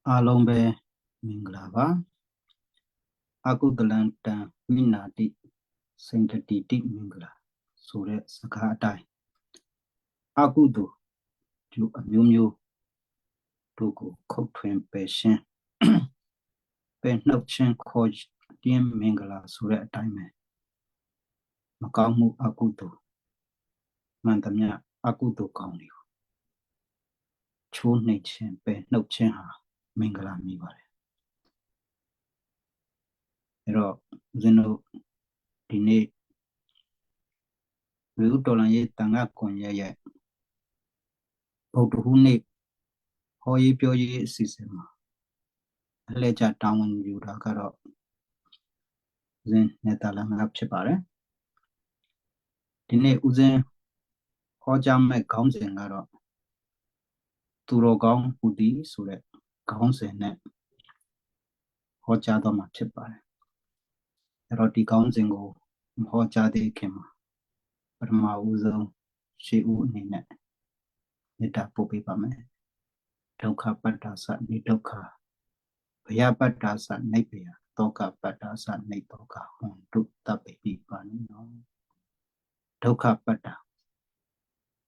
အားလုံးပဲမင်္ဂလာပါအကုသလံတံဝိနာတိစိန္ဒတိတိမင်္ဂလာဆိုတဲ့စကားအတိုင်းအကုသိုလ်ကျိုးအမျိုးမျိုးတို့ကိုခုတ်ထွင်ပယ်ရှင်းပယ်နှုတ်ခြင်းခေါ်တင်းမင်္ဂလာဆိုတဲ့အတိုင်းပဲမကောင်းမှုအကုသိုလ်မှန်သမျှအကုသိုလ်ကောင်းတွေကိုချိုးနှိမ်ခြင်းပယ်နှုတ်ခြင်းဟာမင်္ဂလာမြည်ပါတယ်အဲ့တော့ဦးဇင်းတို့ဒီနေ့ဝိဥတော်လန်ရေးတန်ခါကွန်ရဲ့ဗုဒ္ဓဟူးနေ့ဟောရေးပြောရေးအစီအစဉ်မှာအလှည့်ကျတာဝန်ယူတာကတော့ဦးဇင်းနေတာလန်ကဖြစ်ပါတယ်ဒီနေ့ဦးဇင်းဟောကြားမဲ့ခေါင်းစဉ်ကတော့သူတော်ကောင်းဟူသည်ဆိုတဲ့ခေါင်းစဉ်နဲ့ဟောကြားတော့မှာဖြစ်ပါတယ်အဲ့တော့ဒီခေါင်းစဉ်ကိုမဟောကြားသေးခင်မှာပထမဦးဆုံးရှေးဦးအနေနဲ့မေတ္တာပို့ပေးပါမယ်ဒုက္ခပတ္တာစနိဒုက္ခဘယပတ္တာစနိဗ္ဗယတောကပတ္တာစနိတောကဟွန်တုတပ္ပိပိပါဏိနောဒုက္ခပတ္တာ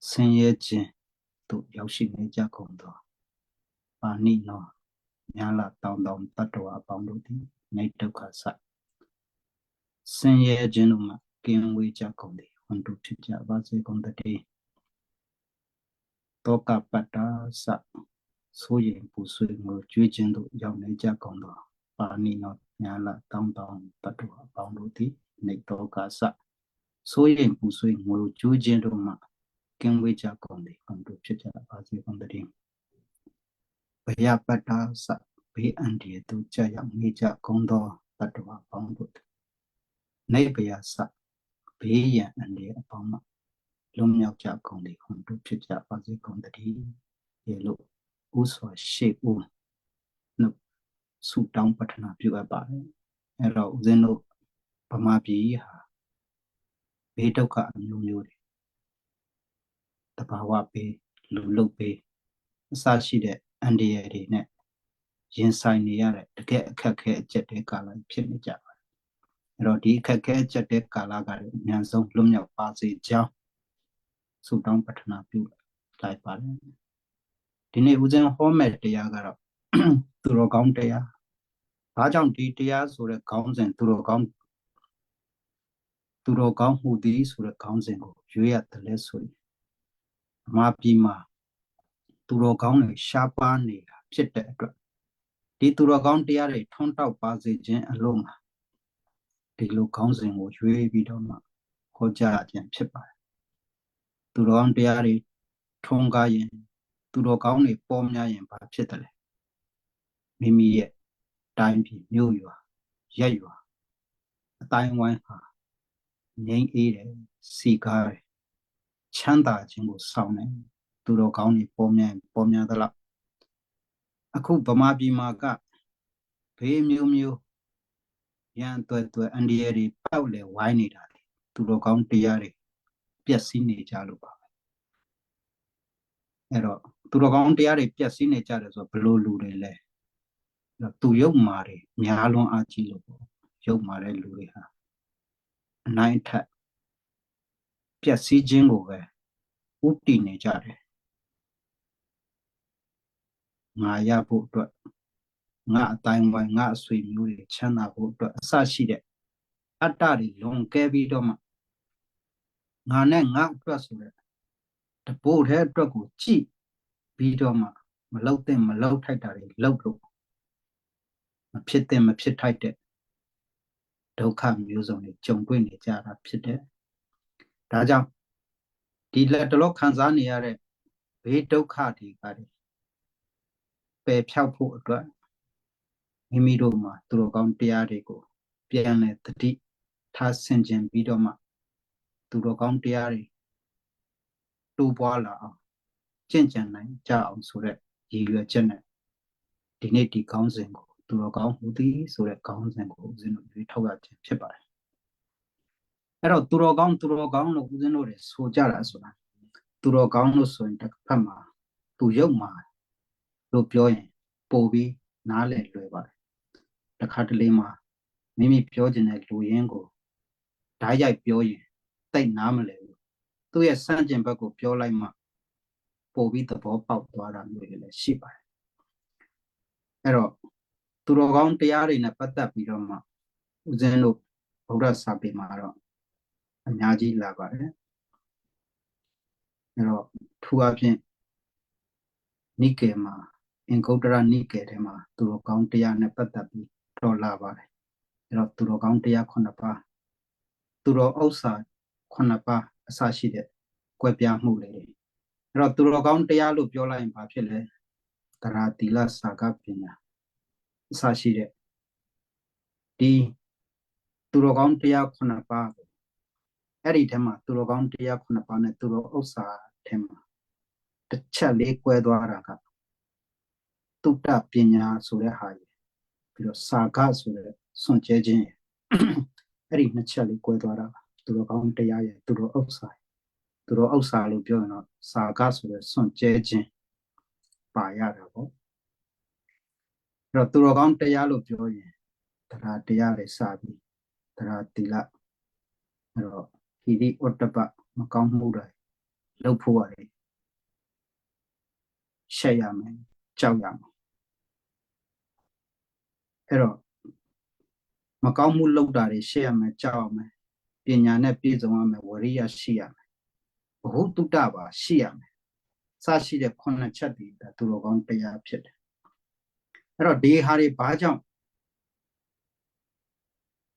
ဆင်းရဲခြင်းသို့ရောက်ရှိနေကြကုန်သောပါဏိနောညာလာတောင်းတတ္တဝါအပေါင်းတို့သည်နိဒုက္ခစဆင်းရဲခြင်းတို့မှကင်းဝေးကြကုန်သည်ဟွန်တုဖြစ်ကြပါစေကုန်တည်းတောကပတ္တာစဆိုရင်ပူဆွေးငိုကြွေးခြင်းတို့ရောက်နေကြကုန်သောပါဏိနောညာလာတောင်းတတ္တဝါအပေါင်းတို့သည်နိတောကစဆိုရင်ပူဆွေးငိုကြွေးခြင်းတို့မှကင်းဝေးကြကုန်သည်ဟွန်တုဖြစ်ကြပါစေကုန်တည်းဘယပတ္တာစဘေးအန္တရာယ်တို့ကြာရောက်နေကြကုန်သောတတ္တဝါပေါင်းတို့နိဗ္ဗယစဘေးရန်အန္တရာယ်အပေါင်းမှလွန်မြောက်ကြကုန်သည်ဟွန်တုဖြစ်ကြပါစေကုန်တည်းရေလို့ဥစွာရှေ့ဦးနှုတ်ဆုတောင်းပတနာပြုအပ်ပါတယ်အဲ့တော့ဦးဇင်းတို့ဗမာပြည်ဟာဘေးဒုက္ခအမျိုးမျိုးတွေတဘာဝဘေးလူလုဘေးအစရှိတဲ့အန္တရာယ်တွေနဲ့ရင်ဆိုင်နေရတဲ့တကယ်အခက်ခဲအကျက်တဲကာလဖြစ်နေကြပါတယ်အဲ့တော့ဒီအခက်ခဲအကျက်တဲကာလကလည်းအများဆုံးလွတ်မြောက်ပါစေကြောင်းဆုတောင်းပတနာပြုလိုက်ပါတယ်ဒီနေ့ဦးဇင်းဟောမဲ့တရားကတော့သူတော်ကောင်းတရားဘာကြောင့်ဒီတရားဆိုတဲ့ခေါင်းစဉ်သူတော်ကောင်းဟူသည်ဆိုတဲ့ခေါင်းစဉ်ကိုရွေးရတယ်လဲဆိုရင်ဗမာပြည်မှာသူတော်ကောင်းတွေရှားပါးနေတာဖြစ်တဲ့အတွက်ဒီသူတော်ကောင်းတရားတွေထွန်းတောက်ပါစေခြင်းအလို့မှာဒီလိုခေါင်းစဉ်ကိုရွေးပြီးတော့မှဟောကြားခြင်းဖြစ်ပါတယ်သူတော်ကောင်းတရားတွေထွန်းကားရင်သူတော်ကောင်းတွေပေါ်များရင်ဘာဖြစ်တယ်လဲမိမိရဲ့တိုင်းပြည်မြို့ရွာရက်ရွာအတိုင်းဝိုင်းဟာငြိမ်းအေးတယ်စီကားတယ်ချမ်းသာခြင်းကိုဆောင်တယ်သူတော်ကောင်းတွေပေါ်များသလားအခုဗမာပြည်မှာကဘေးမျိုးမျိုးရန်သွဲအန္တရာယ်တွေပေါက်လေဝိုင်းနေတာလေသူတော်ကောင်းတရားတွေပျက်စီးနေကြလို့ပါပဲအဲ့တော့သူတော်ကောင်းတရားတွေပျက်စီးနေကြတယ်ဆိုတော့ဘလို့လူတွေလဲသူရုပ်မာတွေများလွန်အားကြီးလို့ပေါ့ရုပ်မာတဲ့လူတွေဟာအနိုင်ထက်ပျက်စီးခြင်းကိုပဲဥတည်နေကြတယ်ငါရဖို့အတွက်ငါအတိုင်းဝိုင်းငါအဆွေမျိုးတွေချမ်းသာဖို့အတွက်အစရှိတဲ့အတ္တတွေလွန်ကဲပြီးတော့မှငါနဲ့ငါအတွက်ဆိုတဲ့တပို့တဲ့အတွက်ကိုကြည့်ပြီးတော့မှမလောက်တဲ့မလောက်ထိုက်တာတွေလောက်လို့မဖြစ်တဲ့မဖြစ်ထိုက်တဲ့ဒုက္ခမျိုးစုံတွေကြုံတွေ့နေကြတာဖြစ်တယ်ဒါကြောင့်ဒီလက်တလောခံစားနေရတဲ့ဘေးဒုက္ခတွေကပယ်ဖြောက်ဖို့အတွက်မိမိတို့မှာသူတော်ကောင်းတရားတွေကိုပြန်လည်တတိထားဆင်ခြင်ပြီးတော့မှသူတော်ကောင်းတရားတွေတိုးပွားလာအောင်ကျင့်ကြံနိုင်ကြအောင်ဆိုတဲ့ရည်ရွယ်ချက်နဲ့ဒီနေ့ဒီခေါင်းစဉ်ကိုသူတော်ကောင်းဟူသည်ဆိုတဲ့ခေါင်းစဉ်ကိုဦးဇင်းတို့ရွေးထုတ်ရခြင်းဖြစ်ပါတယ်အဲ့တော့သူတော်ကောင်းလို့ဦးဇင်းတို့တွေဆိုကြတာဆိုတာသူတော်ကောင်းလို့ဆိုရင်တစ်ဖက်မှာသူရုပ်မှာလို့ပြောရင်ပို့ပြီး နားလည်လွယ်ပါတယ်တခါတလေမှာမိမိပြောချင်တဲ့လူရင်းကိုဓာတ်ရိုက်ပြောရင်တိတ်နားမလဲဘူးသူ့ရဲ့စန့်ကျင်ဘက်ကိုပြောလိုက်မှပို့ပြီးသဘောပေါက်သွားတာမျိုးတွေလည်းရှိပါတယ်အဲ့တော့သူတော်ကောင်းတရားတွေနဲ့ပတ်သက်ပြီးတော့မှဦးဇင်းတို့ဗုဒ္ဓစာပေမှာတော့အများကြီးလာပါတယ်အဲ့တော့ထူအဖြင့်နိကေမှာအင်္ဂုတ္တရနိကေထဲမှာသူတော်ကောင်းတရားနဲ့ပတ်သက်ပြီးတော်လာပါတယ်အဲ့တော့သူတော်ကောင်းတရား9ပါးသူတော်ဥစ္စာ9ပါးအစရှိတဲ့ကွဲပြားမှုလေးတွေအဲ့တော့သူတော်ကောင်းတရားလို့ပြောလိုက်ရင်ဘာဖြစ်လဲသရတိလစာကပညာအစရှိတဲ့ဒီသူတော်ကောင်းတရား9ပါးအဲ့ဒီထဲမှာသူတော်ကောင်းတရား9ပါးနဲ့သူတော်ဥစ္စာထဲမှာတစ်ချက်လေးကွဲသွားတာကတုတ္တပညာဆိုတဲ့ဟာကြီးပြီးတော့စာကဆိုတဲ့စွန့်ကြဲခြင်းအဲ့ဒီနှစ်ချက်လေးကွဲသွားတာသူတော်ကောင်းတရားရဲ့သူတော်ဥစ္စာလို့ပြောရင်တော့စာကဆိုတဲ့စွန့်ကြဲခြင်းပါရတာပေါ့အဲ့တော့သူတော်ကောင်းတရားလို့ပြောရင်တရားတွေစပြီးတရားတိလအဲ့တော့ဟိရိဩတ္တပမကောင်းမှုတွေလုပ်ဖို့ရတယ်ရှက်ရမယ်ကြောက်ရမယ်အဲ့တော့မကောင်းမှုလုပ်တာတွေရှက်ရမယ်ကြောက်ရမယ်ပညာနဲ့ပြည့်စုံရမယ်ဝရိယရှိရမယ်ဘဟုတုတ္တပါရှိရမယ်စရှိတဲ့9ချက်ဒီသူတော်ကောင်းတရားဖြစ်တယ်အဲ့တော့ဒီဟာတွေဘာကြောင့်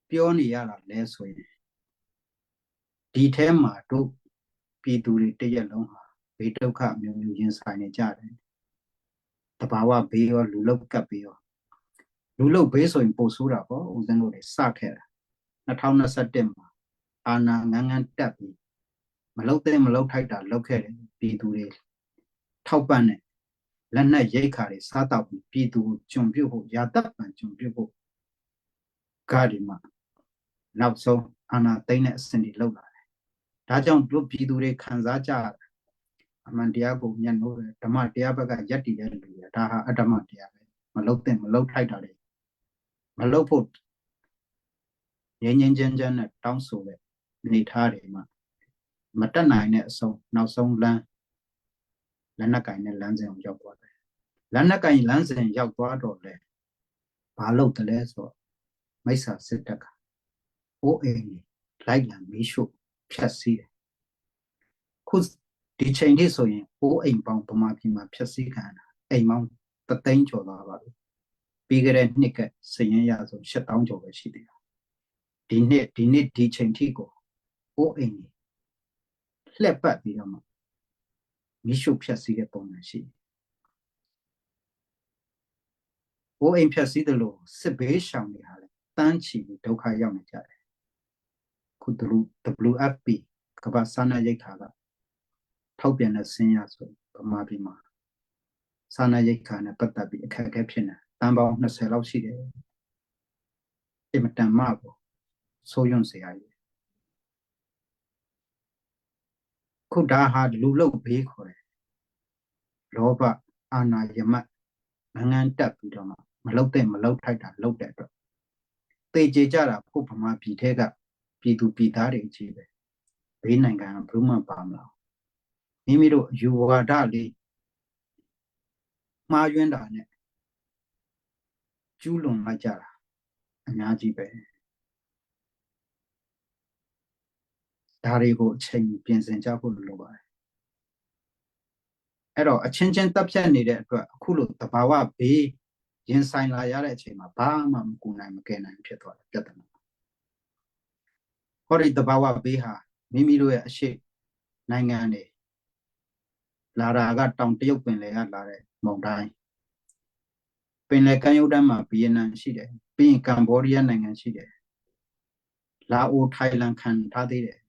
ပြောနေရတာလဲဆိုရင်ဒီထဲမှာတို့ပြည်သူတွေတရက်လုံးဟာဘေးဒုက္ခမျိုးမျိုးရင်ဆိုင်နေကြတယ်တဘာဝဘေးရောလူလုတ်ကပ်ဘေးရောလူလုတ်ဘေးဆိုရင်ပိုဆိုးတာပေါ့ဦးဇင်းတို့တွေစခဲ့တာ2021မှာအာဏာငန်းငန်းတက်ပြီးမလုတ်တဲ့မလုတ်ထိုက်တာလုတ်ခဲ့တယ်ပြည်သူတွေထောက်ပံ့တဲ့လက်နက်ရိတ်ခါတွေစားတော့ပြီးပြည်သူကျွန်ပြုတ်ဖို့ရာတပ်ပံကျွန်ပြုတ်ဖို့ကားဒီမှာနောက်ဆုံးအာဏာသိမ်းတဲ့အဆင့်တွေလောက်လာတယ်ဒါကြောင့်တို့ပြည်သူတွေခံစားကြအမှန်တရားကိုမျက်နှိုးတယ်ဓမ္မတရားဘက်ကယက်တည်တဲ့လူတွေဒါဟာအဓမ္မတရားပဲမလုတ်တဲ့မလုတ်ထိုက်တာတွေမလုတ်ဖို့ငြင်းငြင်းချမ်းချမ်းနဲ့တောင်းဆိုတဲ့နေထားတွေမှာမတက်နိုင်တဲ့အဆုံးနောက်ဆုံးလမ်းလက်နက်ကင်နဲ့လမ်းစဉ်ကိုရောက်သွားတယ်လက်နက်ကင်လမ်းစဉ်ရောက်သွားတော့လေဘာလုပ်တယ်လဲဆိုတော့မိစ္ဆာစစ်တပ်ကအိုးအိမ်လိုက်လံမီးရှို့ဖျက်ဆီးတယ်ခုဒီချိန်ထိဆိုရင်အိုးအိမ်ပေါင်းဗမာပြည်မှာဖျက်ဆီးခံတာအိမ်ပေါင်း3သိန်းကျော်သွားပါပြီပြီးခဲ့တဲ့နှစ်ကစရင်ရဆို7000ကျော်ပဲရှိသေးတယ်ဒီနှစ်ဒီချိန်ထိကိုအိုးအိမ်လှက်ပတ်ပြီးတော့မှမီးရှို့ဖျက်ဆီးတဲ့ပုံစံရှိတယ်အိုးအိမ်ဖျက်ဆီးတယ်လို့စစ်ဘေးရှောင်တွေဟာလည်းတန်းချီပြီးဒုက္ခရောက်နေကြတယ်ခုသူ WFP ကမ္ဘာစားနပ်ရိက္ခာကထောက်ပြန်တဲ့ဆင်းရဆိုဗမာပြည်မှာစားနပ်ရိက္ခာနဲ့ပတ်သက်ပြီးအခက်အခဲဖြစ်နေတန်ပေါင်း20လောက်ရှိတယ်အင်မတန်မှပေါ့ဆိုးရွံ့စရာကြီးခုဒါဟာလူလုတ်ဘေးခေါ်တယ်လောဘအာနာယမတ်ငန်းငန်းတက်ပြီးတော့မှမလုတ်တဲ့မလုတ်ထိုက်တာလုတ်တဲ့အတွက်တေကျေကြတာခုဗမာပြည်ထဲကပြည်သူပြည်သားတွေကြီးပဲဘေးနိုင်ငံကဘယ်မှပါမလားမိမိတို့ယူဝါဒလေးမှားယွင်းတာနဲ့ကျူးလွန်လိုက်ကြတာအများကြီးပဲဒါတွေကိုအချိန်ပြင်ဆင်ကြဖို့လိုပါတယ်အဲ့တော့အချင်းချင်းတပ်ဖြတ်နေတဲ့အတွက်အခုလိုတဘာဝဘေးရင်ဆိုင်လာရတဲ့အချိန်မှာဘာမှမကူနိုင်မကယ်နိုင်ဖြစ်သွားတယ်ပြဿနာဟောဒီတဘာဝဘေးဟာမိမိတို့ရဲ့အရှိနိုင်ငံတွေလာတာကတောင်တရုတ်ပင်လယ်ကလာတဲ့မုန်တိုင်းပင်လယ်ကမ်းရိုးတန်းမှာဗီယက်နမ်ရှိတယ်ပြီးရင်ကမ္ဘောဒီးယားနိုင်ငံရှိတယ်လာအိုထိုင်လန်ခံထားသေးတယ်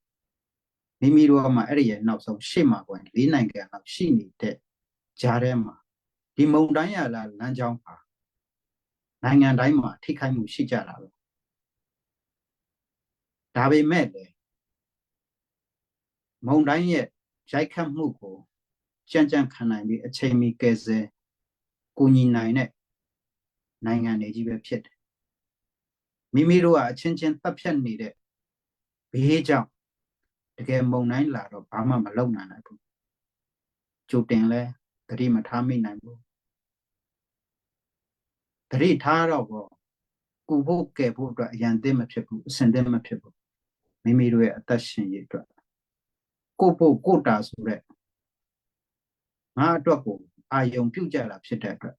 မိမိတို့ကမှအဲ့ဒီရဲ့နောက်ဆုံးရှေ့မှာကွယ်၄နိုင်ငံလောက်ရှိနေတဲ့ကြားထဲမှာဒီမုန်တိုင်းရလာလမ်းကြောင်းပါနိုင်ငံတိုင်းမှာထိခိုက်မှုရှိကြတာပဲဒါပေမဲ့လေမုန်တိုင်းရဲ့ရိုက်ခတ်မှုကိုကြံ့ကြံ့ခံနိုင်ပြီးအချိန်မီကယ်ဆယ်ကူညီနိုင်တဲ့ နိုင်ငံတွေကြီးပဲဖြစ်တယ်မိမိတို့ကအချင်းချင်းတပ်ဖြတ်နေတဲ့ဘေးကြောင့်တကယ်မုံတိုင်းလာတော့ဘာမှမလုပ်နိုင်နိုင်ဘူးကြိုတင်လဲသတိမထားမိနိုင်ဘူးသတိထားတော့ကိုဖို့ကဲဖို့အတွက်အရန်သိမဖြစ်ဘူးအစင်သိမဖြစ်ဘူးမိမိတို့ရဲ့အသက်ရှင်ရေးအတွက်ကိုဖို့ကိုတာဆိုတဲ့ငါအတွက်ကိုအာယုံပြုတ်ကြတာဖြစ်တဲ့အတွက်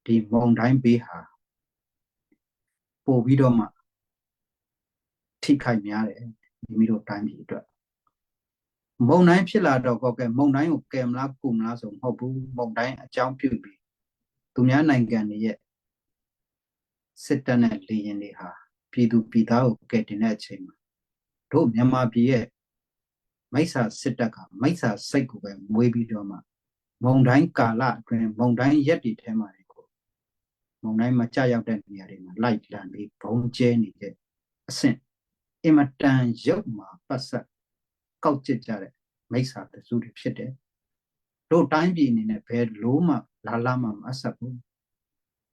ဒီမုံတိုင်းဘေးဟာပို့ပြီးတော့မှထိခိုက်များတယ်မိမိတို့တိုင်းပြည်အတွက်မုံတိုင်းဖြစ်လာတော့ကောကဲမုံတိုင်းကိုကဲမလားကုမလားဆိုမဟုတ်ဘူးမုံတိုင်းအကြောင်းပြုပြီးသူများနိုင်ငံတွေရဲ့စစ်တပ်နဲ့လေရင်တွေဟာပြည်သူပြည်သားကိုကဲတင်တဲ့အချိန်မှာတို့မြန်မာပြည်ရဲ့မိစ္ဆာစစ်တပ်ကမိစ္ဆာစိတ်ကိုပဲမွေးပြီးတော့မှမုံတိုင်းကာလအတွင်းမုံတိုင်းရက်တွေထဲမှာကိုမုံတိုင်းမှာကြာရောက်တဲ့နေရာတွေမှာလိုက်လံပြီးဘုံကျဲနေတဲ့အဆင့်အင်မတန်ရုပ်မှာပတ်ဆက်ကောက်ကျစ်ကြတဲ့မိစ္ဆာတစုတွေဖြစ်တယ်တို့တိုင်းပြည်အနေနဲ့ဘယ်လို့မှလာမှမအဆက်ဘူး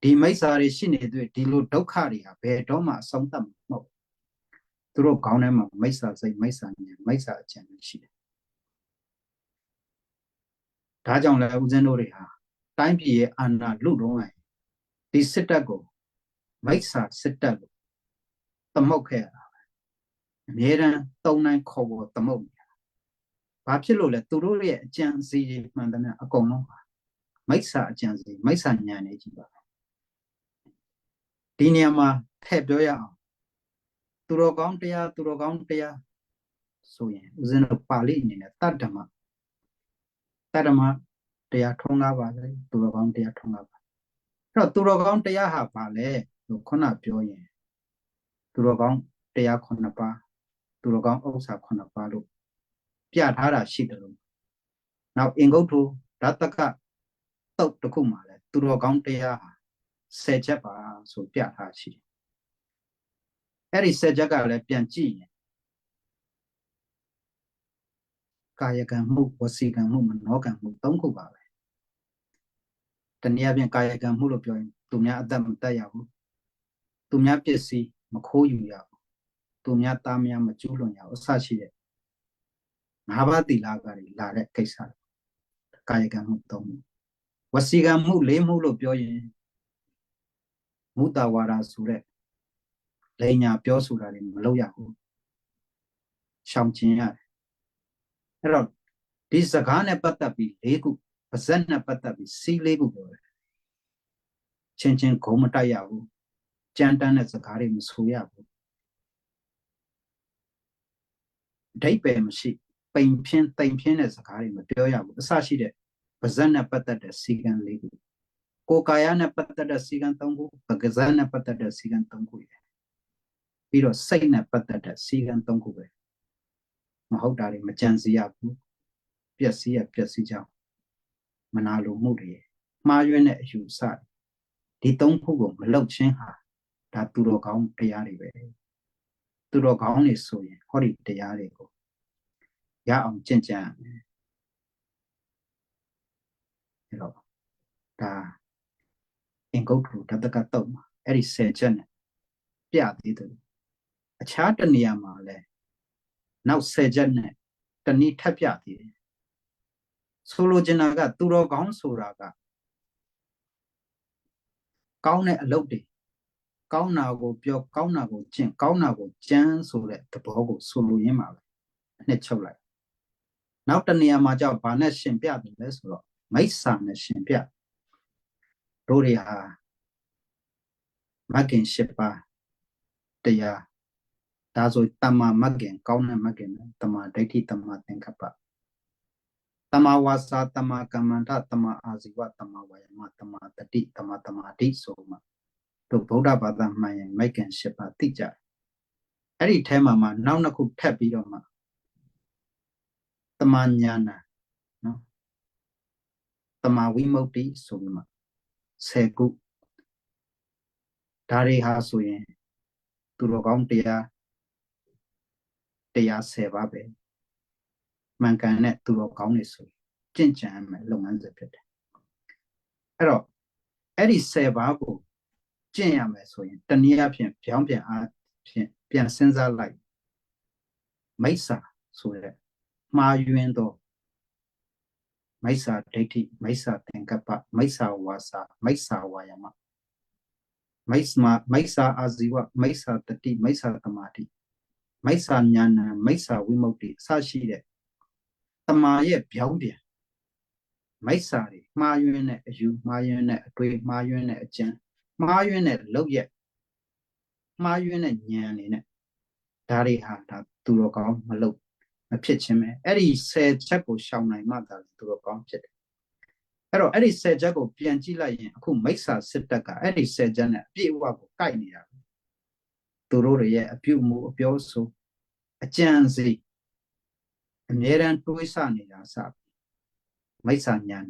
ဒီမိစ္ဆာတွေရှိနေတွေ့ဒီလိုဒုက္ခတွေဟာဘယ်တော့မှအဆုံးသတ်မှာမဟုတ်သူတို့ခေါင်းထဲမှာမိစ္ဆာစိတ်မိစ္ဆာဉာဏ်မိစ္ဆာအကြံရှိတယ်ဒါကြောင့်လည်းဦးဇင်းတို့တွေဟာတိုင်းပြည်ရဲ့အာဏာလုတော့ရင်ဒီစစ်တပ်ကိုမိစ္ဆာစစ်တပ်လို့သမုတ်ခဲ့ရတာပဲအမြဲတမ်းသုံးတိုင်းခေါ်ပေါ်သမုတ်နေတာဘာဖြစ်လို့လဲသူတို့ရဲ့အကြံစီမှန်တယ်များအကုန်လုံးပါမိစ္ဆာအကြံစီမိစ္ဆာဉာဏ်တွေကြီးပါဒီနေရာမှာထည့်ပြောရအောင်သူတော်ကောင်းတရားဆိုရင်ဦးဇင်းတို့ပါဠိအနေနဲ့တတ္တမတရားထုံးကားပါလေသူတော်ကောင်းတရားထုံးကားပါအဲ့တော့သူတော်ကောင်းတရားဟာပါလေလို့ခုနပြောရင်သူတော်ကောင်းတရား9ပါးသူတော်ကောင်းဥစ္စာ9ပါးလို့ပြထားတာရှိတယ်လို့နောက်အင်္ဂုတ္ထုဓာတကတုတ်တစ်ခုမှာလဲသူတော်ကောင်းတရားဟာ10ချက်ပါဆိုပြထားရှိတယ်အဲ့ဒီ10ချက်ကလည်းပြန်ကြည့်ရင်ကာယကံမှုဝစီကံမှုမနောကံမှု3ခုပါပဲတနည်းအားဖြင့်ကာယကံမှုလို့ပြောရင်သူများအသက်မတက်ရဘူးသူများပစ္စည်းမခိုးယူရဘူးသူများသားများမကျူးလွန်ရဘူးအစရှိတဲ့၅ပါးသီလကတွေလာတဲ့ကိစ္စကာယကံမှု3မှုဝစီကံမှု4မှုလို့ပြောရင်မုတ္တဝါဒဆိုတဲ့လိညာပြောဆိုတာတွေမလုပ်ရဘူးရှောင်ကျင်ရတယ်အဲ့တော့ဒီစကားနဲ့ပတ်သက်ပြီး၄ခုပါဇက်နဲ့ပတ်သက်ပြီးစီး၄ခုပြောတယ်ချင်းချင်းဂုံမတိုက်ရဘူးကြမ်းတမ်းတဲ့စကားတွေမဆိုရဘူးအဓိပ္ပာယ်မရှိပိန်ဖြင်းတိမ်ဖြင်းတဲ့စကားတွေမပြောရဘူးအစရှိတဲ့ပါဇက်နဲ့ပတ်သက်တဲ့စီကံ၄ခုကိုယ်ကာယနဲ့ပတ်သက်တဲ့စီကံ3ခုပကဇက်နဲ့ပတ်သက်တဲ့စီကံ3ခုပြီးတော့စိတ်နဲ့ပတ်သက်တဲ့စီကံ3ခုပဲမဟုတ်တာတွေမကြံစီရဘူးပျက်စီးကြောင်းမနာလိုမှုတွေမှားယွင်းတဲ့အယူအဆဒီ3ခုကိုမလောက်ချင်းဟာဒါသူတော်ကောင်းတရားတွေပဲသူတော်ကောင်းတွေဆိုရင်ဟောဒီတရားတွေကိုရအောင်ကျင့်ကြံရမယ်အဲ့တော့ဒါအင်္ဂုတ္ထုဓတ္တကတုတ်မှာအဲ့ဒီ10ချက်နဲ့ပြသေးတယ်အခြားတနေရာမှာလဲနောက်10ချက်နဲ့တနည်းထပ်ပြသေးတယ်ဆိုလိုချင်တာကသူတော်ကောင်းဆိုတာကကောင်းတဲ့အလုပ်တွေကောင်းတာကိုပြောကောင်းတာကိုကျင့်ကောင်းတာကိုကြမ်းဆိုတဲ့သဘောကိုဆိုလိုရင်းပါပဲနှစ်ချုပ်လိုက်နောက်တနေရာမှာကြောက်ဘာနဲ့ရှင်ပြတယ်လဲဆိုတော့မိစ္ဆာနဲ့ရှင်ပြတို့တွေဟာမဂ္ဂင်၈ပါးတရားဒါဆိုတမ္မာမဂ္ဂင်ကောင်းတဲ့မဂ္ဂင်တမ္မာဒိဋ္ဌိတမ္မာသင်္ကပ္ပတမ္မာဝါစာတမ္မာကမ္မန္တတမ္မာအာဇီဝတမ္မာဝါယမတမ္မာတတိတမ္မာသမာဓိဆိုမှတို့ဗုဒ္ဓဘာသာမှန်ရင်မဂ္ဂင်၈ပါးသိကြတယ်အဲ့ဒီထဲမှာနောက်နှစ်ခုထပ်ပြီးတော့မှတမ္မာဉာဏ်နော်တမ္မာဝိမု ക്തി ဆိုပြီးမှ10ခုဒါတွေဟာဆိုရင်သူတော်ကောင်းတရား10ပါးပဲမှန်ကန်တဲ့သူတော်ကောင်းတွေဆိုကျင့်ကြံမယ်လုပ်ငန်းစဉ်ဖြစ်တယ်အဲ့တော့အဲ့ဒီ10ပါးကို ကျင့်ရမယ်ဆိုရင်တနည်းအားဖြင့်ပြောင်းပြန်အားဖြင့်ပြန်စဉ်းစားလိုက်မိစ္ဆာဆိုတဲ့မှားယွင်းသောမိစ္ဆာဒိဋ္ဌိမိစ္ဆာသင်္ကပ္ပမိစ္ဆာဝါစာမိစ္ဆာဝါယမမိစ္ဆာအာဇီဝမိစ္ဆာတတိမိစ္ဆာသမာဓိမိစ္ဆာဉာဏ်မိစ္ဆာဝိမု ക്തി အစရှိတဲ့တမာရဲ့ပြောင်းပြန်မိစ္ဆာတွေမှားယွင်းတဲ့အယူမှားယွင်းတဲ့အတွေ့မှားယွင်းတဲ့အကြံမှားယွင်းတဲ့လုပ်ရက်မှားယွင်းတဲ့ဉာဏ်တွေနဲ့ဒါတွေဟာဒါသူတော်ကောင်းမလုပ်မဖြစ်ခြင်းပဲအဲ့ဒီ10ချက်ကိုရှောင်နိုင်မှသာသူတော်ကောင်းဖြစ်တယ်အဲ့တော့အဲ့ဒီ10ချက်ကိုပြန်ကြည့်လိုက်ရင်အခုမိစ္ဆာစစ်တပ်ကအဲ့ဒီ10ချက်နဲ့အပြည့်အဝကိုကိုက်နေတာသူတို့ရဲ့အပြုအမူအပြောဆိုအကြံစီအမြဲတမ်းတွေးဆနေတာစမိစ္ဆာဉာဏ်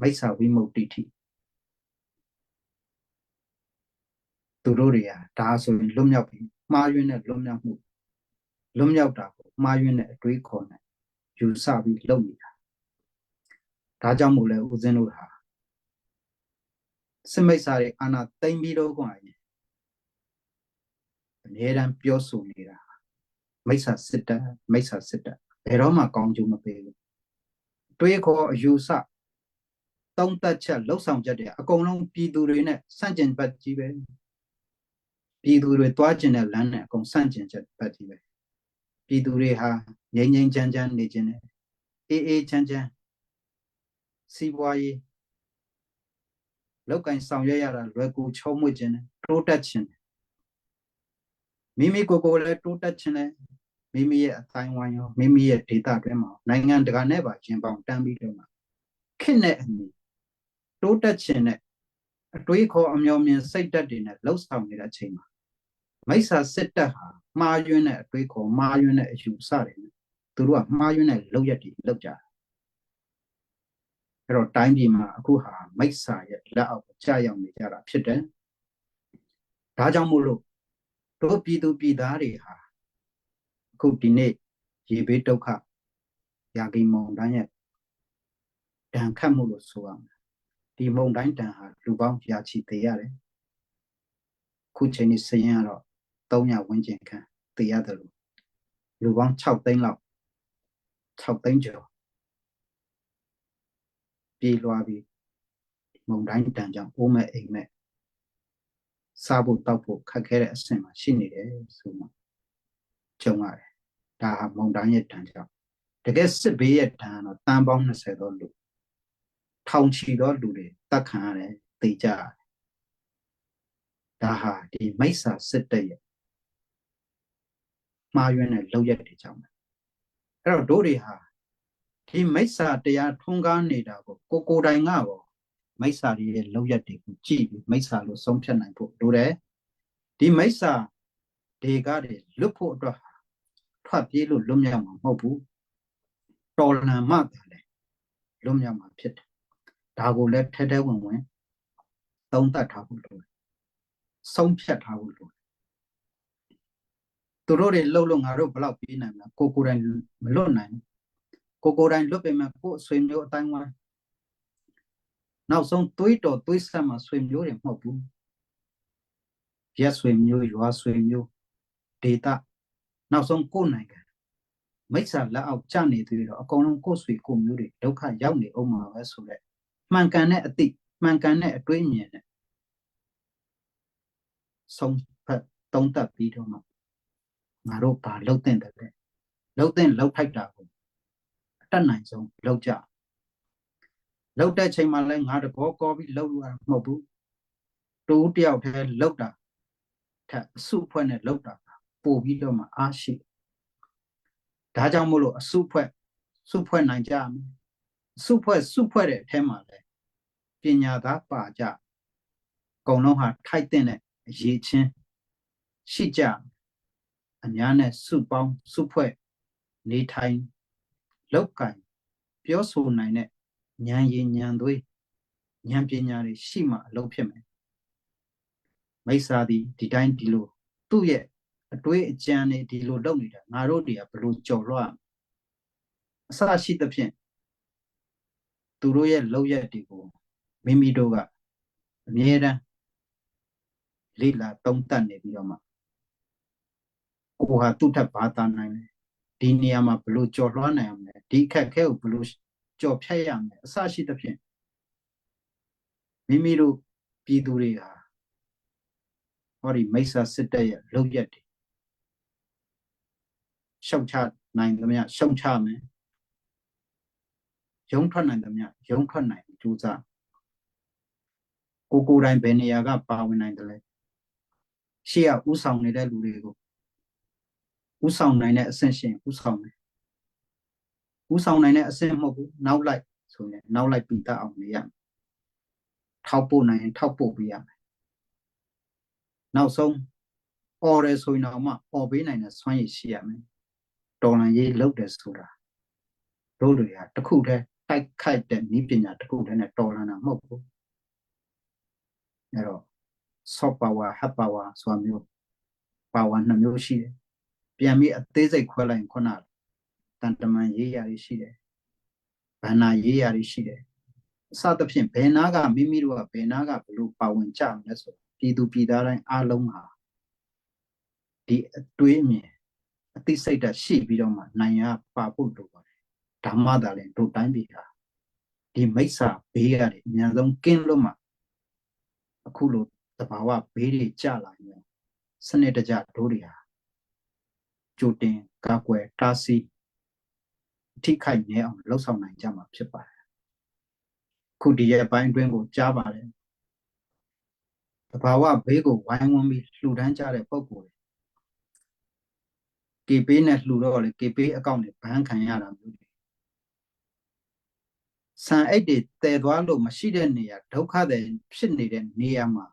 မိစ္ဆာဝိမု ക്തി ထိသူတို့တွေကဒါဆိုရင်လွတ်မြောက်ပြီမှားယွင်းတဲ့လွတ်မြောက်မှုလွတ်မြောက်တာကိုမှားယွင်းတဲ့အတွေးခေါ်နဲ့ယူဆပြီးလုပ်နေတာဒါကြောင့်မို့လဲဦးဇင်းတို့ဟာစစ်မိစ္ဆာတွေအာဏာသိမ်းပြီးတော့ကွာရင်အမြဲတမ်းပြောဆိုနေတာမိစ္ဆာစစ်တပ်မိစ္ဆာစစ်တပ်ဘယ်တော့မှကောင်းကျိုးမပေးဘူးတွေးခေါ်အယူဆသုံးသက်ချက်လှုပ်ဆောင်ချက်တွေအကုန်လုံးပြည်သူတွေနဲ့ဆန့်ကျင်ဘက်ကြီးပဲပြည်သူတွေတွားကျင်တဲ့လမ်းနဲ့အကုန်ဆန့်ကျင်ချက်ဘက်ကြီးပဲပြည်သူတွေဟာငြိမ်းငြိမ်းချမ်းချမ်းနေခြင်းနဲ့အေးအေးချမ်းချမ်းစီးပွားရေးလောက်ကင်ဆောင်ရွက်ရတာလွယ်ကူချုံးမွေ့ခြင်းနဲ့တိုးတက်ခြင်းမိမိကိုယ်ကိုလည်းတိုးတက်ခြင်းနဲ့မိမိရဲ့အတိုင်းဝိုင်းရောမိမိရဲ့ဒေသတွင်းမှာနိုင်ငံတကာနဲ့ပါရင်ပေါင်တန်းပြီးတော့မှခစ်နဲ့အညီတိုးတက်ခြင်းနဲ့အတွေးခေါ်အမျှော်မြင်စိတ်ဓာတ်တွေနဲ့လှုပ်ဆောင်နေတဲ့အချိန်မှာမိစ္ဆာစစ်တပ်ဟာမှားယွင်းတဲ့အတွေးခေါ်မှားယွင်းတဲ့အယူဆတွေနဲ့သူတို့ကမှားယွင်းတဲ့လုပ်ရက်တွေလုပ်ကြတယ်အဲ့တော့တိုင်းပြည်မှာအခုဟာမိစ္ဆာရဲ့လက်အောက်ကြာရောက်နေကြတာဖြစ်တယ်ဒါကြောင့်မို့လို့တို့ပြည်သူပြည်သားတွေဟာအခုဒီနေ့ရေဘေးဒုက္ခရာဂိမုန်တိုင်းရဲ့ဒဏ်ခတ်မှုလို့ဆိုရမယ်ဒီမုန်တိုင်းဒဏ်ဟာလူပေါင်းရာချီသေရတယ်ခုချိန်นี้စရင်ကတော့300ဝန်းကျင်ခန့်သေရတယ်လို့လူပေါင်း6သိန်းလောက်6သိန်းကျော်ပြေးလွှားပြီးမုန်တိုင်းဒဏ်ကြောင့်အိုးမဲ့အိမ်မဲ့စားဖို့တောက်ဖို့ခက်ခဲတဲ့အဆင့်မှာရှိနေတယ်ဆိုမှကြုံရတယ်ဒါဟာမုန်တိုင်းရဲ့ဒဏ်ကြောင့်တကယ်စစ်ဘေးရဲ့ဒဏ်တော့တန်ပေါင်း20သောလူထောင်ချီသောလူတွေတတ်ခံရတယ်သိကြရတယ်ဒါဟာဒီမိစ္ဆာစစ်တပ်ရဲ့မှားယွင်းတဲ့လုပ်ရက်တွေကြောင့်အဲ့တော့တို့တွေဟာဒီမိစ္ဆာတရားထွန်းကားနေတာကိုကိုယ်တိုင်ကပေါ့မိစ္ဆာတွေရဲ့လုပ်ရက်တွေကိုကြည့်ပြီးမိစ္ဆာလို့ဆုံးဖြတ်နိုင်ဖို့လိုတယ်ဒီမိစ္ဆာတွေကတွေလွတ်ဖို့အတွက်ထွက်ပြေးလို့လွတ်မြောက်မှာမဟုတ်ဘူးတော်လန်မှသာလေလွတ်မြောက်မှာဖြစ်တယ်ဒါကိုလည်းထဲထဲဝင်ဝင်သုံးသပ်ထားဖို့လိုတယ်ဆုံးဖြတ်ထားဖို့လိုတယ်သူတို့တွေလှုပ်လို့ငါတို့ဘယ်လောက်ပြေးနိုင်မလဲကိုယ်တိုင်မလွတ်နိုင်ဘူးကိုယ်တိုင်လွတ်ပေမဲ့ကိုယ်ဆွေမျိုးအတိုင်းဝိုင်းနောက်ဆုံးသွေးတော်သွေးဆက်မှာဆွေမျိုးတွေမဟုတ်ဘူးရက်ဆွေမျိုးရွာဆွေမျိုးဒေတာနောက်ဆုံးကိုယ်နိုင်ငံမိစ္ဆာလက်အောက်ကျနေသေးတော့အကုန်လုံးကိုယ်ဆွေကိုမျိုးတွေဒုက္ခရောက်နေအောင်မှာပဲဆိုတော့မှန်ကန်တဲ့အသိမှန်ကန်တဲ့အတွေးမြင်နဲ့ဆုံးဖက်သုံးသပ်ပြီးတော့မှငါတို့ဘာလုပ်တဲ့တယ်လဲလုပ်တဲ့လုပ်ထိုက်တာကိုအတက်နိုင်ဆုံးလုပ်ကြလုပ်တဲ့ချိန်မှာလဲငါတဘောကောပြီးလုပ်ရမှာမဟုတ်ဘူးတူတယောက်တည်းလုပ်တာထက်အစုအဖွဲ့နဲ့လုပ်တာပို့ပြီးတော့မှအားရှိဒါကြောင့်မို့လို့အစုဖွဲ့နိုင်ကြမယ်စုဖွဲ့တဲ့အထဲမှာလဲပညာသားပါကြအကုန်လုံးဟာထိုက်တဲ့အရေးချင်းရှိကြအများနဲ့စုပေါင်းစုဖွဲ့နေထိုင်လောက်ကင်ပြောဆိုနိုင်တဲ့ဉာဏ်ရည်ဉာဏ်သွေးဉာဏ်ပညာတွေရှိမှအလုပ်ဖြစ်မယ်မိစ္ဆာဒီတိုင်းဒီလိုသူ့ရဲ့အတွေးအကြံတွေဒီလိုလုပ်နေတာငါတို့တွေကဘလို့ကြော်လွှတ်အစရှိသဖြင့်သူတို့ရဲ့လုပ်ရက်တွေကိုမိမိတို့ကအမြဲတမ်း လေးလာသုံးသပ်နေပြီးတော့မှကိုဟာသူ့ထက်ဘာသာနိုင်လဲဒီနေရာမှာဘလို့ကြော်လွှမ်းနိုင်အောင်လဲဒီအခက်ခဲကိုဘလို့ကြော်ဖြတ်ရမယ်အစရှိသဖြင့်မိမိတို့ပြည်သူတွေဟာဟောဒီမိစ္ဆာစစ်တပ်ရဲ့လုပ်ရက်တွေရှုံချနိုင်သမျှရှုံချမယ်ရုံးထွက်နိုင်သမျှရုံးထွက်နိုင်ကြိုးစားကိုယ်တိုင်ဘယ်နေရာကပါဝင်နိုင်တယ်လဲရှေ့ကဥဆောင်နေတဲ့လူတွေကိုဥဆောင်နိုင်တဲ့အဆင့်ရှင်ဥဆောင်တယ်ဥဆောင်နိုင်တဲ့အဆင့်မဟုတ်ဘူးနောက်လိုက်ဆိုရင်နောက်လိုက်ပြီးတတ်အောင်နေရမယ်ထောက်ပို့နိုင်ရင်ထောက်ပို့ပေးရမယ်နောက်ဆုံးအော်ရဲဆိုရင်တော့မှအော်ပေးနိုင်တဲ့စွမ်းရည်ရှိရမယ်တော်လန်ရေးလုပ်တယ်ဆိုတာတို့တွေကတခုတည်းတိုက်ခိုက်တဲ့နည်းပညာတခုတည်းနဲ့တော်လန်တာမဟုတ်ဘူးအဲ့တော့ soft power hard power ဆိုတာမျိုး power နှစ်မျိုးရှိတယ်ပြန်ပြီးအသေးစိတ်ခွဲလိုက်ရင်ခုနတန်တမန်ရေးရာတွေရှိတယ်ဗန္နာရေးရာတွေရှိတယ်အစသဖြင့်ဘယ်နာကမိမိတို့ကဘယ်နာကဘလို့ပါဝင်ကြမလဲဆိုပြည်သူပြည်သားတိုင်းအားလုံးဟာဒီအတွေးအမြင်အသိစိတ်ဓာတ်ရှိပြီးတော့မှနိုင်ရပါဖို့လိုပါတယ်ဓမ္မသာလည်းတို့တိုင်းပြည်ဟာဒီမိစ္ဆာဘေးရတယ်အများဆုံးကင်းလို့မှအခုလိုသဘာဝဘေးတွေကြလာရင်စနစ်တကျတို့တွေဟာကြိုတင်ကာကွယ်တားဆီးထိခိုက်နေအောင်လှုပ်ဆောင်နိုင်ကြမှာဖြစ်ပါတယ်ခုဒီရဲ့အပိုင်းအတွင်းကိုကြားပါတယ်သဘာဝဘေးကိုဝိုင်းဝန်းပြီးလှူဒန်းကြတဲ့ပုံကိုယ်ကေပေးနဲ့လှူတော့လေကေပေးအကောင့်တွေဘန်းခံရတာမျိုးတွေဆန်အိတ်တွေတည်သွားလို့မရှိတဲ့နေရာဒုက္ခတွေဖြစ်နေတဲ့နေရာမှာ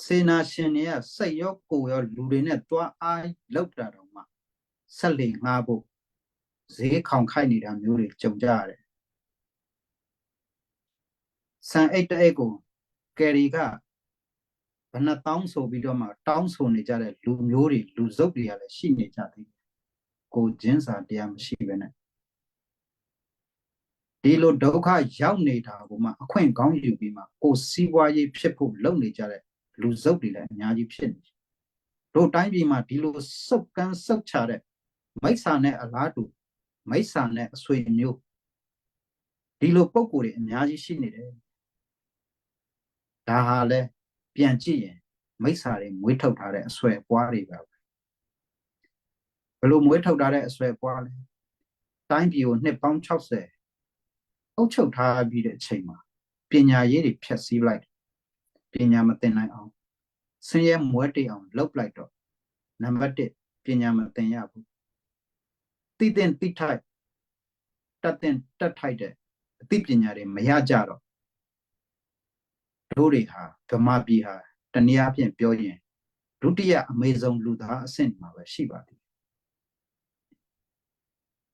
စေနာရှင်တွေကစိတ်ရောကိုယ်ရောလူတွေနဲ့တွားအားလောက်တာတော့မှဆက်လေငှားဖို့ဈေးခေါင်ခိုက်နေတာမျိုးတွေကြုံကြရတယ်ဆန်အိတ်တဲ့အိတ်ကိုကယ်ရီကဘယ်နှတောင်းဆိုပြီးတော့မှတောင်းဆိုနေကြတဲ့လူမျိုးတွေလူစုပ်တွေကလည်းရှိနေကြသေးတယ်ကိုချင်းစာတရားမရှိပဲနဲ့ဒီလိုဒုက္ခရောက်နေတာကိုမှအခွင့်ကောင်းယူပြီးမှကိုစီးပွားရေးဖြစ်ဖို့လုပ်နေကြတဲ့လူစုပ်တွေလည်းအများကြီးဖြစ်နေတယ်တို့တိုင်းပြည်မှာဒီလိုစုပ်ကန်းစုပ်ချတဲ့မိစ္ဆာနဲ့အလားတူမိစ္ဆာနဲ့အဆွေမျိုးဒီလိုပုံကိုယ်တွေအများကြီးရှိနေတယ်ဒါဟာလည်းပြန်ကြည့်ရင်မိစ္ဆာတွေမွေးထုတ်ထားတဲ့အဆွဲပွားတွေပဲဘလို့မွေးထုတ်ထားတဲ့အဆွဲပွားလဲတိုင်းပြည်ကိုနှစ်ပေါင်း60အုပ်ချုပ်ထားပြီးတဲ့အချိန်မှာပညာရေးတွေဖျက်ဆီးလိုက်ပညာမသင်နိုင်အောင်ဆင်းရဲမွဲတေအောင်လုပ်လိုက်တော့နံပါတ်1ပညာမသင်ရဘူးသိတဲ့သိထိုက်တတ်တဲ့တတ်ထိုက်တဲ့အသိပညာတွေမရကြတော့တို့တွေဟာဗမာပြည်ဟာတနည်းအားဖြင့်ပြောရင်ဒုတိယအမေဆုံးလူသားအဆင့်မှာပဲရှိပါသေးတယ်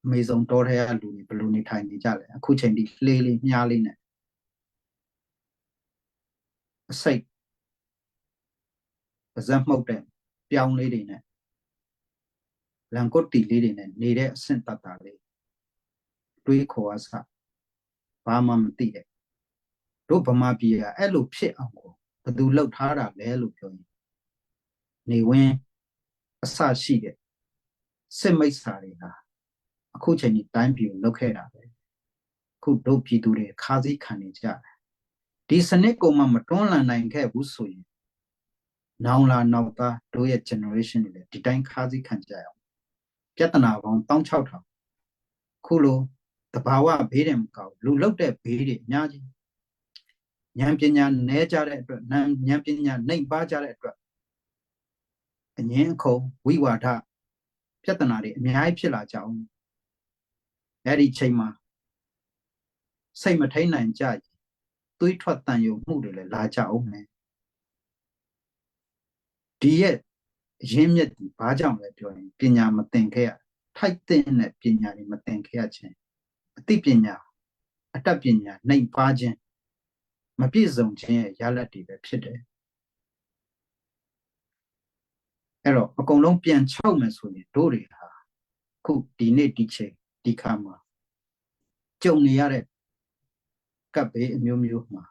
အမေဆုံးတော်ထဲကလူတွေဘယ်လိုနေထိုင်နေကြလဲအခုချိန်ဒီလှေးလေးမြားလေးနဲ့အစိတ်ပါဇက်မှုတ်တဲ့ပြောင်းလေးတွေနဲ့လန်ကုတ်တီလေးတွေနဲ့နေတဲ့အဆင့်တတ်တာလေးတွေးခေါ်အစဘာမှမသိတဲ့တို့ဗမာပြည်ကအဲ့လိုဖြစ်အောင်ကိုဘယ်သူလှုပ်ထားတာလဲလို့ပြောရင်နေဝင်းအစရှိတဲ့စစ်မိတ်ဆာတွေဟာအခုချိန်ဒီတိုင်းပြည်ကိုလှုပ်ခဲ့တာပဲခုတို့ပြည်သူတွေခါးစည်းခံနေကြတယ်ဒီစနစ်ကိုမှမတွန်းလှန်နိုင်ခဲ့ဘူးဆိုရင်နောင်လာနောက်သားတို့ရဲ့ generation တွေလည်းဒီတိုင်းခါးစည်းခံကြရအောင်ပြဿနာပေါင်း16000ခုလိုတဘာဝဘေးတယ်မကောက်လူလုတ်တဲ့ဘေးတွေအများကြီးဉာဏ်ပညာနဲကြတဲ့အတွက်ဉာဏ်ပညာနှိမ်ပါကြတဲ့အတွက်အငင်းအခုံဝိဝါဒပြဿနာတွေအများကြီးဖြစ်လာကြအောင်အဲ့ဒီချိန်မှာစိတ်မထိန်နိုင်ကြရင်သွေးထွက်တန်ယုံမှုတွေလည်းလာကြအောင်မယ်ဒီရဲ့ရင်းမြစ်ဒီဘာကြောင့်လဲပြောရင်ပညာမသင်ခဲ့ရထိုက်တဲ့နဲ့ပညာတွေမသင်ခဲ့ရခြင်းအသိပညာအတတ်ပညာနှိမ်ပါခြင်းမပြည့်စုံခြင်းရဲ့ရလဒ်တွေပဲဖြစ်တယ်အဲ့တော့အကုန်လုံးပြန်ချုပ်မယ်ဆိုရင်တို့တွေဟာခုဒီနေ့ဒီချိန်ဒီခါမှာကြုံနေရတဲ့ကပ်ဘေးအမျိုးမျိုးမှာ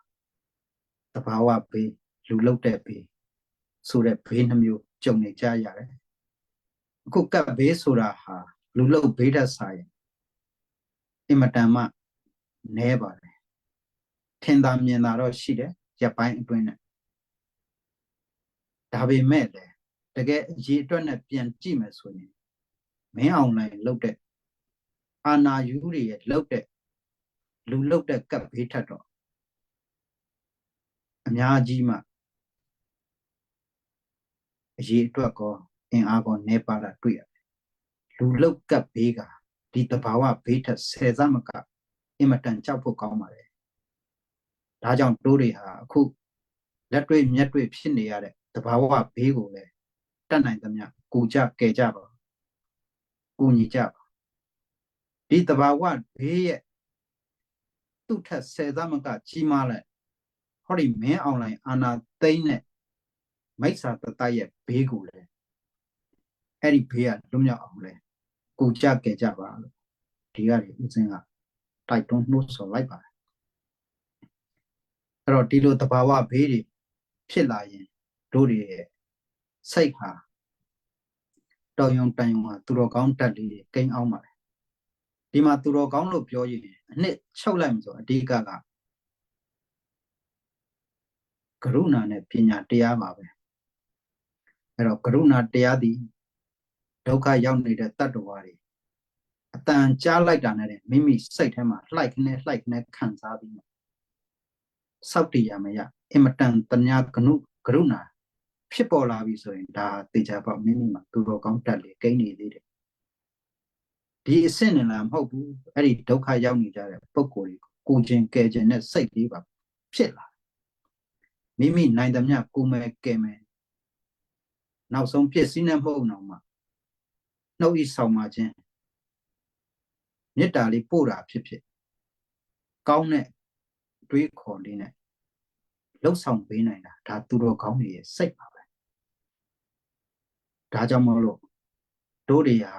တဘာဝဘေး လူလုတ်တဲ့ဘေးဆိုတဲ့ဘေးနှမျိုးကြုံနေကြရတယ်အခုကပ်ဘေးဆိုတာဟာလူလုတ်ဘေးတက်ဆိုင်အင်မတန်မှနဲပါတယ်ထင်သာမြင်သာတော့ရှိတယ်ရပ်ပိုင်းအတွင်းနဲ့ဒါပေမဲ့လည်းတကယ်အရေးအတွက်နဲ့ပြန်ကြည့်မယ်ဆိုရင်မင်းအောင်လိုင်းလုတ်တဲ့အာနာယူတွေရဲ့လုတ်တဲ့လူလုတ်တဲ့ကပ်ဘေးထက်တော့အများကြီးမှအရေးအတွက်ကောအင်အားကောနဲပါတာတွေ့ရတယ်လူလုတ်ကပ်ဘေးကဒီတဘာဝဘေးထက်10ဆမကအင်မတန်ကြောက်ဖို့ကောင်းပါတယ်ဒါကြောင့်တိုးတွေဟာအခုလက်တွေ့မျက်တွေ့ဖြစ်နေရတဲ့တဘာဝဘေးကိုလည်းတတ်နိုင်သမျှကူကြကယ်ကြပါကူညီကြပါဒီတဘာဝဘေးရဲ့သူ့ထက်10ဆမကကြီးမားလိုက်ဟောဒီမင်းအောင်လိုင်းအာနာသိမ့်နဲ့မိစ္ဆာတတရဲ့ဘေးကိုလည်းအဲ့ဒီဘေးကလွတ်မြောက်အောင်လဲကူကြကယ်ကြပါလို့ဒီကတွေဦးစင်းကတိုက်တွန်းနှိုးဆော်လိုက်ပါတယ်အဲ့တော့ဒီလိုတဘာဝဘေးတွေဖြစ်လာရင်တို့တွေရဲ့စိတ်ဟာတော်ယုံတန်ယုံဟာသူတော်ကောင်းတက်လေးတွေကိန်းအောင်ပါတယ်ဒီမှာသူတော်ကောင်းလို့ပြောရင်အနှစ်ချုပ်လိုက်မှဆိုအဓိကကကရုဏာနဲ့ပညာတရားပါပဲအဲ့တော့ကရုဏာတရားသည်ဒုက္ခရောက်နေတဲ့တတ္တဝါတွေအတန်ကြားလိုက်တာနဲ့မိမိစိတ်ထဲမှာလှိုက်ခနဲ့ခံစားပြီးစောက်တည်ရမရအင်မတန်တညာကရုဏာဖြစ်ပေါ်လာပြီဆိုရင်ဒါတေချာပေါက်မိမိမှာသူတော်ကောင်းတက်လေကိန်းနေသေးတယ်ဒီအဆင့်နဲ့လားမဟုတ်ဘူးအဲ့ဒီဒုက္ခရောက်နေကြတဲ့ပုံကိုယ်တွေကိုခြင်းကဲခြင်းနဲ့စိတ်လေးပါဖြစ်လာမိမိနိုင်သမျှကိုမယ်ကဲမယ်နောက်ဆုံးပြည့်စည်နေမဟုတ်တော့မှနှုတ်ဤဆောင်မှခြင်းမေတ္တာလေးပို့တာဖြစ်ကောင်းတဲ့တွေးခေါ်လေးနဲ့လှုပ်ဆောင်ပေးနိုင်တာဒါသူတော်ကောင်းတွေရဲ့စိတ်ပါပဲဒါကြောင့်မလို့တို့တွေဟာ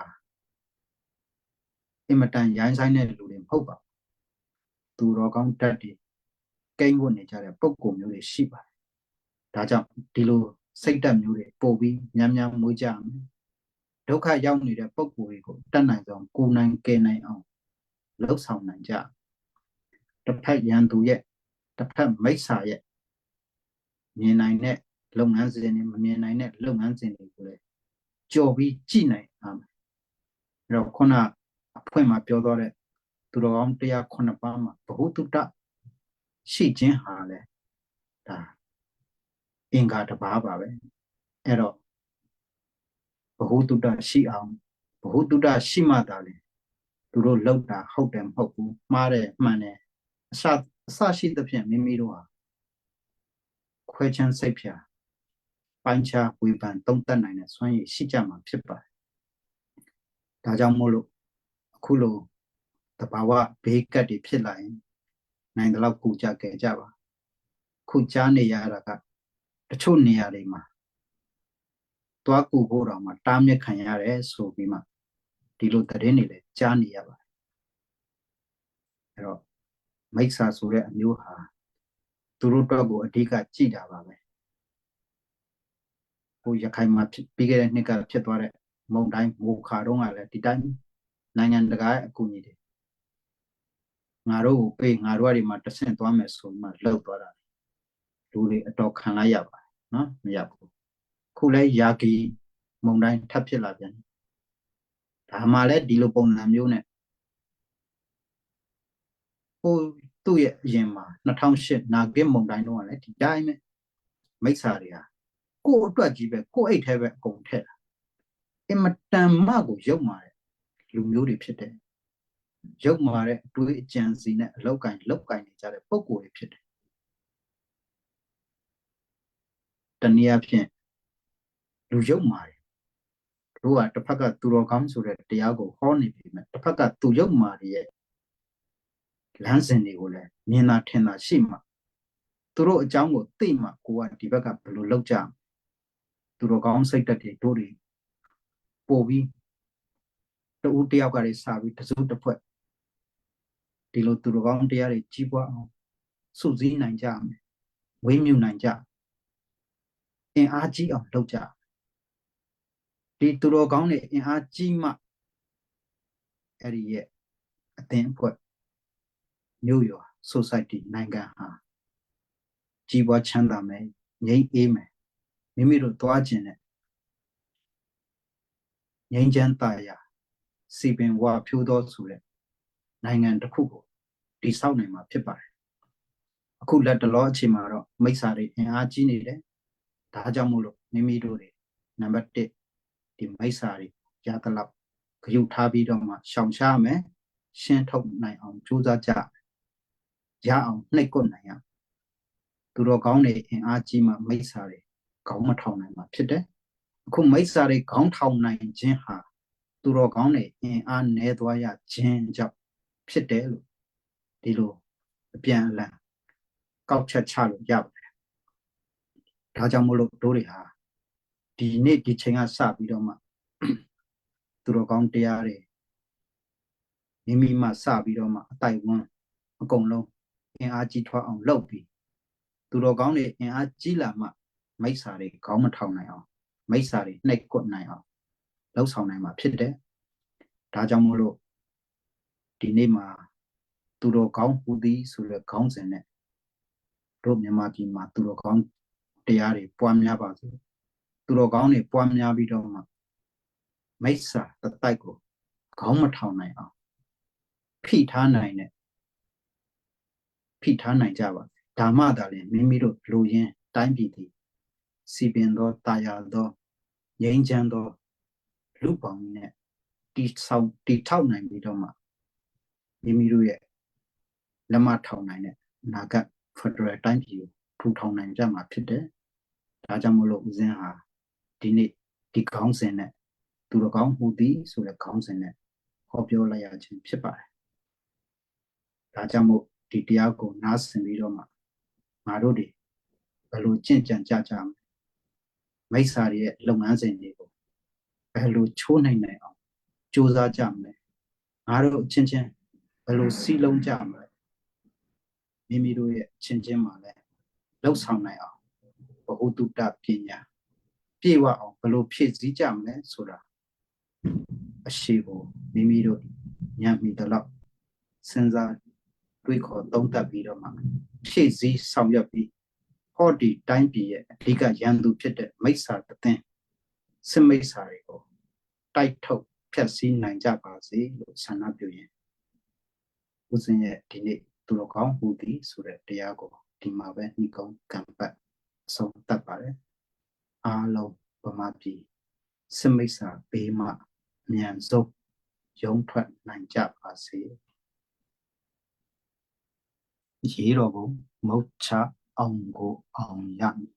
အင်မတန်ရိုင်းဆိုင်တဲ့လူတွေမဟုတ်ပါဘူးသူတော်ကောင်းတက်တွေကိန်းဝတ်နေကြတဲ့ပုံကိုမျိုးတွေရှိပါတယ်ဒါကြောင့်ဒီလိုစိတ်တက်မျိုးတွေပို့ပြီးများများမွေးကြမယ်ဒုက္ခရောက်နေတဲ့ပုံကိုတွေကိုတတ်နိုင်ဆုံးကိုနိုင်ကယ်နိုင်အောင်လှုပ်ဆောင်နိုင်ကြတစ်ဖက်ရန်သူရဲ့တစ်ဖက်မိစ္ဆာရဲ့မြင်နိုင်တဲ့လုပ်ငန်းစဉ်တွေမမြင်နိုင်တဲ့လုပ်ငန်းစဉ်တွေကိုလည်းကြော်ပြီးကြည့်နိုင်အောင်အဲ့တော့ခုနအဖွင့်မှာပြောတော့တဲ့သူတော်ကောင်းတရား9ပါးမှာဘ ഹു တုတ္တရှိခြင်းဟာလဲဒါအင်္ဂါတစ်ပါးပါပဲအဲ့တော့ဘ ഹു တုတ္တရှိအောင်ဘ ഹു တုတ္တရှိမှသာလေသူတို့လောက်တာဟုတ်တယ်မဟုတ်ဘူးမှားတယ်မှန်တယ်အစရှိသဖြင့်မိမိတို့ဟာခွဲချမ်းစိတ်ဖြာပိုင်းခြားဝေဖန်သုံးသပ်နိုင်တဲ့စွမ်းရည်ရှိကြမှာဖြစ်ပါတယ်ဒါကြောင့်မို့လို့အခုလိုတဘာဝဘေးကတ်တွေဖြစ်လာရင်နိုင်တဲ့လောက်ကူကြကဲကြပါခုကြားနေရတာကတချို့နေရာတွေမှာတွားကူဖို့တော့မှတားမြစ်ခံရတယ်ဆိုပြီးမှဒီလိုသတင်းတွေလည်းကြားနေရပါတယ်အဲ့တော့မိစ္ဆာဆိုတဲ့အမျိုးဟာသူတို့တော့ကိုအဓိကကြည့်တာပါပဲဟိုရခိုင်မှာပြီးခဲ့တဲ့နှစ်ကဖြစ်သွားတဲ့မုန်တိုင်းမိုခါတော့ကလည်းဒီတိုင်းနိုင်ငံတကာရဲ့အကူအညီတွေငါတို့ကိုပေးငါတို့ကဒီမှာတဆင့်သွားမယ်ဆိုမှလှုပ်သွားတာလူတွေအတော်ခံလိုက်ရပါတယ်နော်မရဘူးခုလဲယာဂီမုန်တိုင်းထပ်ဖြစ်လာပြန်ဒါမှလည်းဒီလိုပုံစံမျိုးနဲ့ဟိုသူ့ရဲ့အရင်မှာ2008နာဂစ်မုန်တိုင်းတော့လည်းဒီတိုင်းပဲမိစ္ဆာတွေဟာကိုယ့်အတွက်ကြီးပဲကိုယ့်အိတ်ထဲပဲအကုန်ထည့်တာအင်မတန်မှကိုရုပ်မာတဲ့လူမျိုးတွေဖြစ်တယ်ရုပ်မာတဲ့အတွေးအကြံစီနဲ့အလောက်ကင်လောက်ကင်နေကြတဲ့ပုံကိုယ်တွေဖြစ်တယ်တနည်းအားဖြင့်လူရုပ်မာတယ်တို့ကတစ်ဖက်ကသူတော်ကောင်းဆိုတဲ့တရားကိုဟောနေပြီမဲ့တစ်ဖက်ကသူရုပ်မာရဲ့လမ်းစဉ်တွေကိုလည်းမြင်တာထင်တာရှိမှသူတို့အကြောင်းကိုသိမှကိုကဒီဘက်ကဘယ်လိုလုပ်ကြသူတော်ကောင်းစိတ်တက်တွေတို့တွေပို့ပြီးတူတယောက်ကလေးစားပြီးတစုတစ်ဖွဲ့ဒီလိုသူတော်ကောင်းတရားတွေကြီးပွားအောင်စုစည်းနိုင်ကြမယ်ဝေးမြူနိုင်ကြ in aji on loja. Di Turogone in ajima area a thing put New York Society Nanga. Jiwa Chanda me, Yang Eme, Mimiru Dwajine, Yang Jantaya, Sibin Wa Pudo Sule, Nangan the Kugo, the Saunima Pipa. I could let the Lord Chimaro, Maisari, and Ajini, Tajamulo, Nimiduri, number 10, the Maisari, Yatalap, Kayutabi Doma, Shamshame, Shantok Nai on Juza Ja, Ja on Nekonaya. Turogone in Ajima Maisari, Gaumatown and Mapide. Could Maisari Gauntown Nine Jinha, Turogone in An Nedwaya Jin Jap Pidelu, Dilo, Bien La, Gaucha Chalo Yab, Tajamulo Doriha, the need the Chinga Sabidoma, Turogon Diare, Mimima Sabidoma, Taiwan, Gonglo, in Ajitwa on Lopi. Turogone in Ajilama, Maisari, Gaumatown now, Maisari, Neck good now. Those how name up today. Tajamulo Dinema Turo Count Woody sur the counts in it. Romyamaki Maturo Count Diari, Puamyabazi. Turo Gauni, Puamyabidoma. Mesa, the Taiko, Gaumatown now. Pita nine, Pita nine Java. Tamadali, Mimido, Luyen, Time Piti. Sibiendo, Tayado, Yanjando, Lupon. The town nine bidoma. Mimiru Lama town nine, Naga Federal time you, 2009 Jama Pide, Tajamulo Zenha, Dini, the council, to the count who be so the council, hope your layage in Pipa. Tajamo, the Diago, Nas and Vidoma, Marudi, Balu Chinchan Jajam, Maisari, Longanze Nego, Balu Chone Neo, Josa Jamne, Maro Chinchan, Balu Silon Jam, Mimiru Chinchimale, Los Hamaya, Oduta Pina, Piwa, Balu Pizzi Jamne, Sura. A shivo, Mimiru, Yami the Love, Senza, Rico, don't that be the man. Pizzi, some yapi, Hordy, time be Liga Yandu Pit, Mesa the thing. Semisari, tight top, Pessi, Nine Japazi, Sanabuye. Using a dinner to look on who be Sura Diago, Timabe, Nico, Campa, so Tapare, Alo, Bamapi, Semisa, Bema, Nyanzo, Young Twat, Nine Japazi. Yerobo, Mocha, Ongo, On Yan.